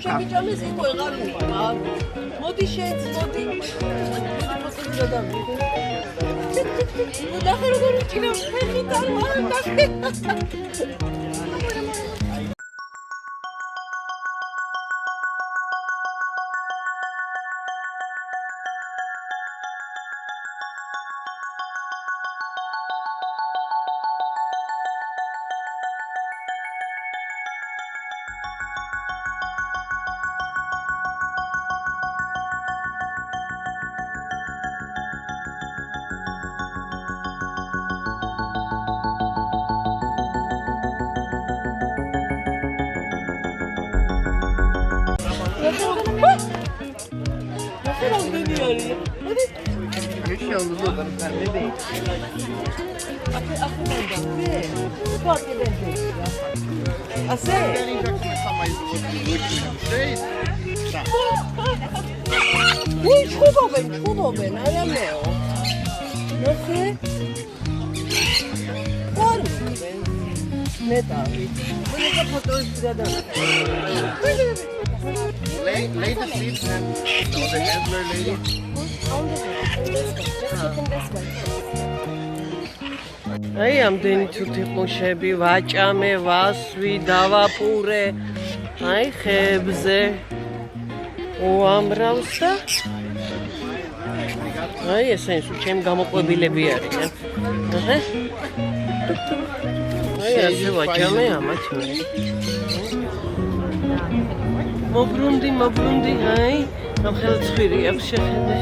შეიჭამეს იყო ეღარ მიყვა. მოდი შეეცმოდი. ნახე როგორ უჭირა ფეხი თარ ნახე. ჩუბობენ, არამეო. ნახე. ყორბენ. ნეტავი. მოიცა ფოტოები გადავიღე. Lay the seats and the handler lady. აი ამდენი თუთი ყუშები ვაჭამე, ვასვი, დავაპურე. აი ხებზე. უამრავს და აი ესენი სულ ჩემი გამოყვებილები არიან. აჰა. აი ასე ვაჭამე ამათ მე. მობრუნდი, აი, ამ ხელმძღვირი აქვს შეხედე.